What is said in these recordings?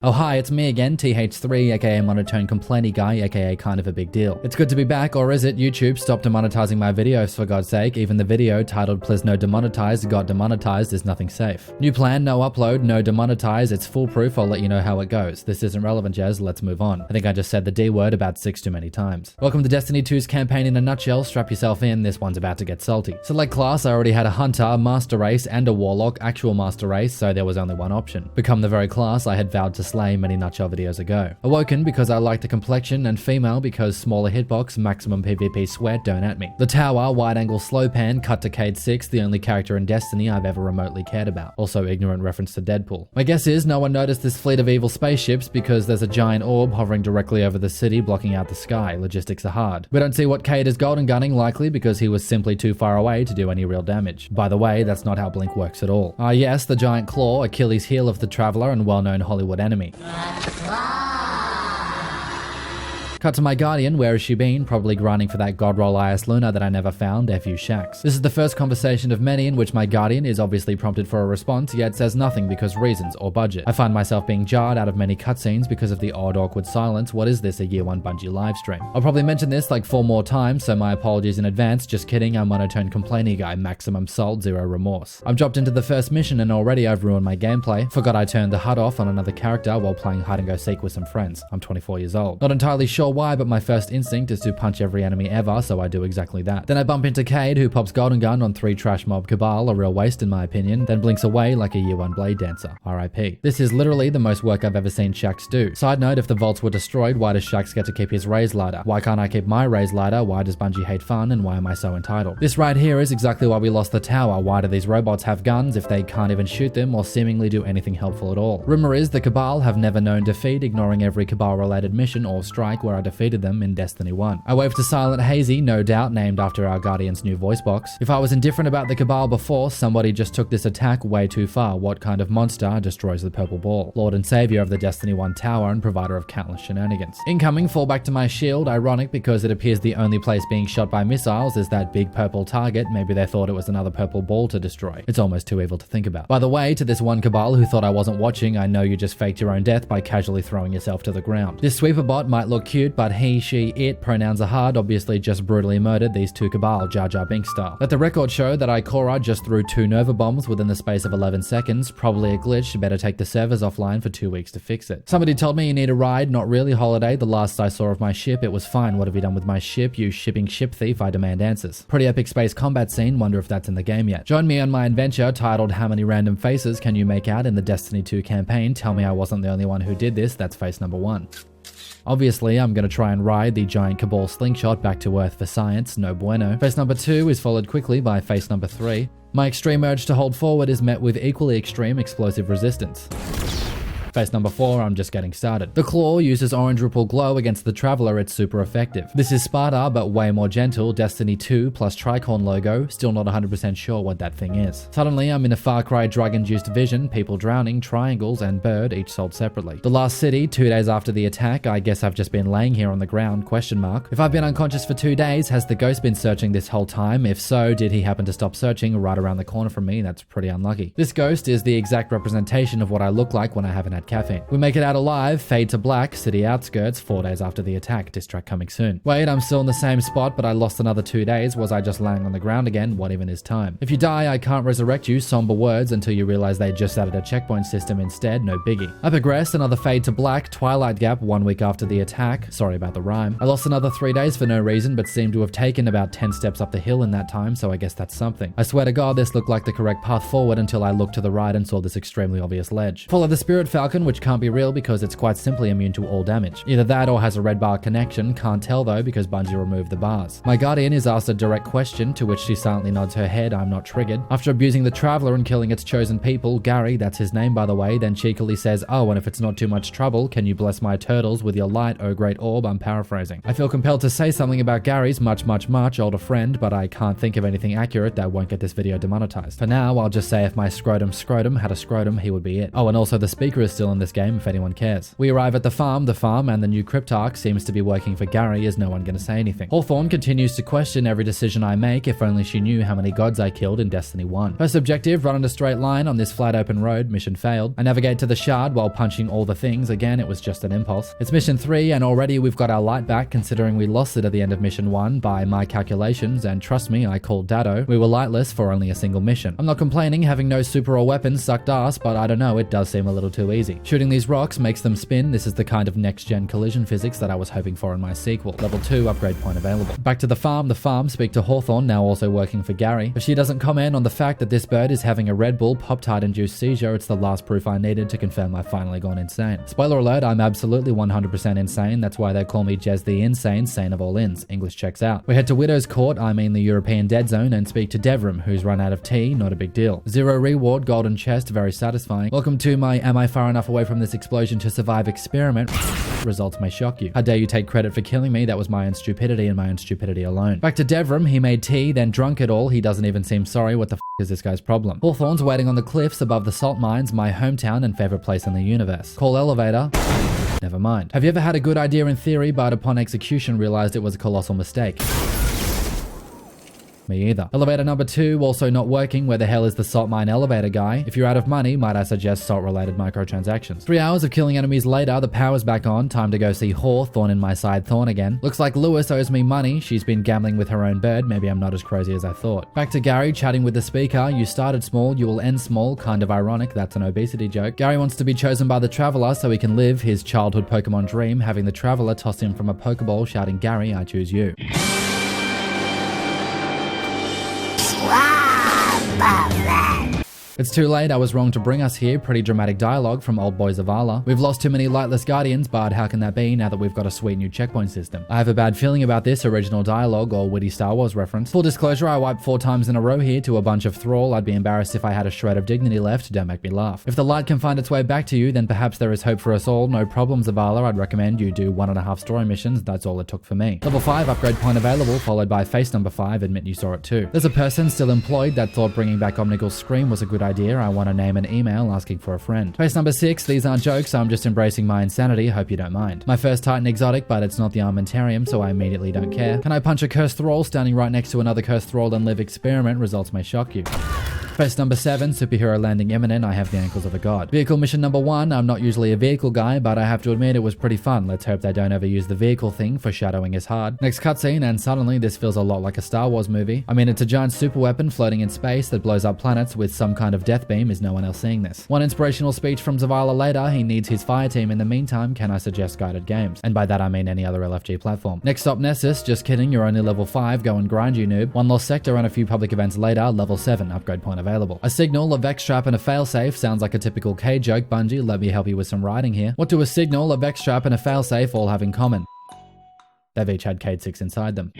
Oh hi, it's me again, TH3, aka Monotone Complainy Guy, aka Kind of a Big Deal. It's good to be back, or is it? YouTube stopped demonetizing my videos for God's sake. Even the video titled Please No Demonetized got demonetized is nothing safe. New plan, no upload, no demonetize, it's foolproof, I'll let you know how it goes. This isn't relevant, Jez, let's move on. I think I just said the D word about 6 too many times. Welcome to Destiny 2's campaign in a nutshell, strap yourself in, this one's about to get salty. Select class, I already had a Hunter, a Master Race, and a Warlock, actual Master Race, so there was only one option. Become the very class I had vowed to slay many nutshell videos ago. Awoken because I like the complexion, and female because smaller hitbox, maximum PvP sweat, don't at me. The tower, wide angle slow pan, cut to Cade 6, the only character in Destiny I've ever remotely cared about. Also ignorant reference to Deadpool. My guess is no one noticed this fleet of evil spaceships because there's a giant orb hovering directly over the city blocking out the sky. Logistics are hard. We don't see what Cade is golden gunning, likely because he was simply too far away to do any real damage. By the way, that's not how Blink works at all. Ah yes, the giant claw, Achilles heel of the Traveler and well-known Hollywood enemy. Cut to my Guardian, where has she been? Probably grinding for that god roll IS Luna that I never found, FU Shax. This is the first conversation of many in which my Guardian is obviously prompted for a response, yet says nothing because reasons or budget. I find myself being jarred out of many cutscenes because of the odd awkward silence. What is this, a year 1 Bungie livestream? I'll probably mention this like 4 more times, so my apologies in advance. Just kidding, I'm Monotone Complainy Guy, maximum salt, zero remorse. I've dropped into the first mission and already I've ruined my gameplay. Forgot I turned the HUD off on another character while playing hide and go seek with some friends. I'm 24 years old. Not entirely sure why, but my first instinct is to punch every enemy ever, so I do exactly that. Then I bump into Cade, who pops golden gun on 3 trash mob Cabal, a real waste in my opinion, then blinks away like a year 1 blade dancer. RIP. This is literally the most work I've ever seen Shax do. Side note, if the vaults were destroyed, why does Shax get to keep his raise ladder? Why can't I keep my raise ladder? Why does Bungie hate fun, and why am I so entitled? This right here is exactly why we lost the tower. Why do these robots have guns if they can't even shoot them or seemingly do anything helpful at all? Rumor is the Cabal have never known defeat, ignoring every Cabal related mission or strike where I defeated them in Destiny 1. I waved to Silent Hazy, no doubt named after our Guardian's new voice box. If I was indifferent about the Cabal before, somebody just took this attack way too far. What kind of monster destroys the purple ball? Lord and savior of the Destiny 1 tower and provider of countless shenanigans. Incoming, fall back to my shield, ironic because it appears the only place being shot by missiles is that big purple target. Maybe they thought it was another purple ball to destroy. It's almost too evil to think about. By the way, to this one Cabal who thought I wasn't watching, I know you just faked your own death by casually throwing yourself to the ground. This sweeper bot might look cute, but he, she, it, pronouns are hard, obviously just brutally murdered these 2 Cabal, Jar Jar Binks style. Let the record show that Ikora just threw 2 Nova bombs within the space of 11 seconds, probably a glitch, better take the servers offline for 2 weeks to fix it. Somebody told me you need a ride, not really holiday, the last I saw of my ship, it was fine, what have you done with my ship, you shipping ship thief, I demand answers. Pretty epic space combat scene, wonder if that's in the game yet. Join me on my adventure titled How Many Random Faces Can You Make Out in the Destiny 2 campaign, tell me I wasn't the only one who did this, that's face number 1. Obviously, I'm going to try and ride the giant Cabal slingshot back to Earth for science, no bueno. Face number 2 is followed quickly by face number 3. My extreme urge to hold forward is met with equally extreme explosive resistance. Face number 4, I'm just getting started. The claw uses orange ripple glow against the Traveler, it's super effective. This is Sparta, but way more gentle, Destiny 2 plus Tricorn logo, still not 100% sure what that thing is. Suddenly, I'm in a Far Cry drug-induced vision, people drowning, triangles, and bird, each sold separately. The last city, 2 days after the attack, I guess I've just been laying here on the ground, question mark. If I've been unconscious for 2 days, has the ghost been searching this whole time? If so, did he happen to stop searching right around the corner from me? That's pretty unlucky. This ghost is the exact representation of what I look like when I haven't had caffeine. We make it out alive, fade to black, city outskirts, 4 days after the attack, diss track coming soon. Wait, I'm still in the same spot, but I lost another 2 days. Was I just laying on the ground again? What even is time? If you die, I can't resurrect you, somber words, until you realize they just added a checkpoint system instead, no biggie. I progressed, another fade to black, twilight gap 1 week after the attack, sorry about the rhyme. I lost another 3 days for no reason, but seemed to have taken about 10 steps up the hill in that time, so I guess that's something. I swear to God, this looked like the correct path forward until I looked to the right and saw this extremely obvious ledge. Follow the Spirit Falcon, which can't be real because it's quite simply immune to all damage. Either that or has a red bar connection, can't tell though because Bungie removed the bars. My Guardian is asked a direct question, to which she silently nods her head, I'm not triggered. After abusing the Traveler and killing its chosen people, Gary, that's his name by the way, then cheekily says, oh, and if it's not too much trouble, can you bless my turtles with your light, oh great orb, I'm paraphrasing. I feel compelled to say something about Gary's much older friend, but I can't think of anything accurate that won't get this video demonetized. For now, I'll just say if my scrotum had a scrotum, he would be it. Oh, and also the speaker is still still in this game if anyone cares. We arrive at the farm, and the new cryptarch seems to be working for Gary. Is no one going to say anything? Hawthorne continues to question every decision I make. If only she knew how many gods I killed in Destiny 1. First objective, run in a straight line on this flat open road. Mission failed. I navigate to the shard while punching all the things. Again, it was just an impulse. It's mission 3 and already we've got our light back, considering we lost it at the end of mission 1 by my calculations, and trust me, I called Dado. We were lightless for only a single mission. I'm not complaining, having no super or weapons sucked ass, but I don't know, it does seem a little too easy. Shooting these rocks makes them spin. This is the kind of next-gen collision physics that I was hoping for in my sequel. Level 2 upgrade point available. Back to the farm, speak to Hawthorne, now also working for Gary. If she doesn't comment on the fact that this bird is having a Red Bull Pop-Tart-induced seizure, it's the last proof I needed to confirm I've finally gone insane. Spoiler alert, I'm absolutely 100% insane. That's why they call me Jez the Insane, sane of all ins. English checks out. We head to Widow's Court, I mean the European Dead Zone, and speak to Devrim, who's run out of tea, not a big deal. 0 reward, golden chest, very satisfying. Welcome to my am I far enough away from this explosion to survive experiment. Results may shock you. How dare you take credit for killing me? That was my own stupidity and my own stupidity alone. Back to Devrim, he made tea, then drunk it all. He doesn't even seem sorry. What the f is this guy's problem? Hawthorne's waiting on the cliffs above the salt mines, my hometown and favorite place in the universe. Call elevator. Never mind. Have you ever had a good idea in theory, but upon execution realized it was a colossal mistake? Me either. Elevator number 2, also not working. Where the hell is the salt mine elevator guy? If you're out of money, might I suggest salt-related microtransactions. 3 hours of killing enemies later, the power's back on. Time to go see Hawthorne in my side thorn again. Looks like Lewis owes me money. She's been gambling with her own bird. Maybe I'm not as crazy as I thought. Back to Gary, chatting with the speaker. You started small, you will end small. Kind of ironic, that's an obesity joke. Gary wants to be chosen by the Traveler so he can live his childhood Pokemon dream, having the Traveler toss him from a Pokeball, shouting, Gary, I choose you. It's too late, I was wrong to bring us here. Pretty dramatic dialogue from Old Boy Zavala. We've lost too many lightless guardians, but how can that be now that we've got a sweet new checkpoint system? I have a bad feeling about this original dialogue or witty Star Wars reference. Full disclosure, I wiped 4 times in a row here to a bunch of thrall. I'd be embarrassed if I had a shred of dignity left. Don't make me laugh. If the light can find its way back to you, then perhaps there is hope for us all. No problem, Zavala. I'd recommend you do 1.5 story missions. That's all it took for me. Level 5 upgrade point available, followed by face number 5. Admit you saw it too. There's a person still employed that thought bringing back Omnigal's scream was a good idea. I want to name an email asking for a friend. Face number 6, these aren't jokes, I'm just embracing my insanity, hope you don't mind. My first Titan exotic, but it's not the Armentarium, so I immediately don't care. Can I punch a cursed thrall standing right next to another cursed thrall and live experiment? Results may shock you. Face number 7, superhero landing imminent, I have the ankles of a god. Vehicle mission number 1, I'm not usually a vehicle guy, but I have to admit it was pretty fun. Let's hope they don't overuse the vehicle thing, foreshadowing is hard. Next cutscene, and suddenly this feels a lot like a Star Wars movie. I mean, it's a giant super weapon floating in space that blows up planets with some kind of death beam. Is no one else seeing this? One inspirational speech from Zavala later, he needs his fire team. In the meantime, can I suggest guided games? And by that I mean any other LFG platform. Next stop, Nessus, just kidding, you're only level 5, go and grind you noob. One lost sector and a few public events later, level 7, upgrade point available. A signal, a Vex trap, and a failsafe. Sounds like a typical K joke. Bungie, let me help you with some writing here. What do a signal, a Vex trap, and a failsafe all have in common? They've each had Cade 6 inside them.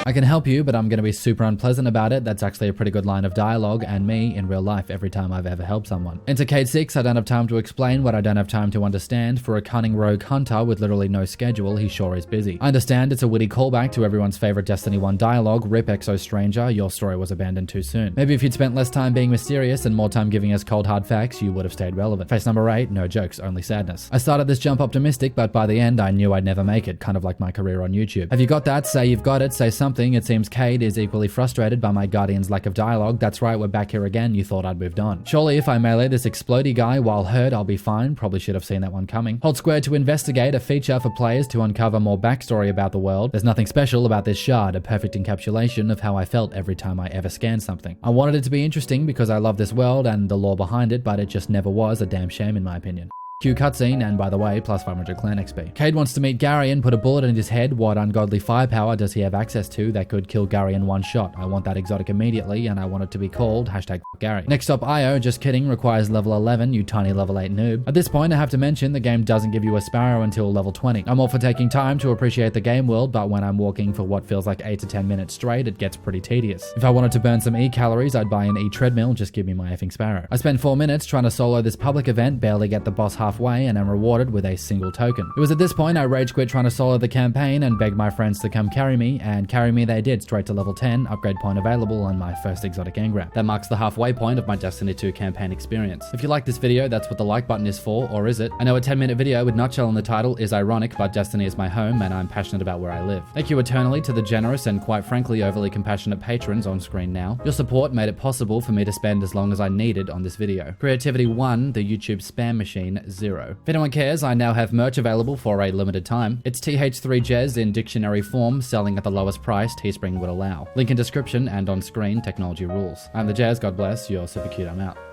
I can help you, but I'm going to be super unpleasant about it. That's actually a pretty good line of dialogue and me in real life every time I've ever helped someone. Enter Cade 6, I don't have time to explain what I don't have time to understand. For a cunning rogue hunter with literally no schedule, he sure is busy. I understand it's a witty callback to everyone's favorite Destiny 1 dialogue, rip Exo Stranger, your story was abandoned too soon. Maybe if you'd spent less time being mysterious and more time giving us cold hard facts, you would have stayed relevant. Face number 8, no jokes, only sadness. I started this jump optimistic, but by the end I knew I'd never make it, kind of like my career on YouTube. Have you got that? Say you've got it, say something. It seems Cade is equally frustrated by my Guardian's lack of dialogue. That's right, we're back here again. You thought I'd moved on. Surely if I melee this explodey guy while hurt, I'll be fine. Probably should have seen that one coming. Hold square to investigate, a feature for players to uncover more backstory about the world. There's nothing special about this shard, a perfect encapsulation of how I felt every time I ever scanned something. I wanted it to be interesting because I love this world and the lore behind it, but it just never was. A damn shame in my opinion. Cue cutscene, and by the way, plus 500 clan XP. Cade wants to meet Gary and put a bullet in his head. What ungodly firepower does he have access to that could kill Gary in one shot? I want that exotic immediately, and I want it to be called #Gary. Next up, Io, just kidding, requires level 11, you tiny level 8 noob. At this point, I have to mention the game doesn't give you a Sparrow until level 20. I'm all for taking time to appreciate the game world, but when I'm walking for what feels like 8 to 10 minutes straight, it gets pretty tedious. If I wanted to burn some E-calories, I'd buy an E-treadmill, just give me my effing Sparrow. I spent 4 minutes trying to solo this public event, barely get the boss half halfway and am rewarded with a single token. It was at this point I rage quit trying to solo the campaign and begged my friends to come carry me, and carry me they did straight to level 10, upgrade point available, and my first exotic engram. That marks the halfway point of my Destiny 2 campaign experience. If you like this video, that's what the like button is for, or is it? I know a 10-minute video with Nutshell in the title is ironic, but Destiny is my home and I'm passionate about where I live. Thank you eternally to the generous and quite frankly overly compassionate patrons on screen now. Your support made it possible for me to spend as long as I needed on this video. Creativity 1, the YouTube spam machine 0. If anyone cares, I now have merch available for a limited time. It's TH3Jez in dictionary form, selling at the lowest price Teespring would allow. Link in description and on screen, technology rules. I'm the Jez, God bless, you're super cute, I'm out.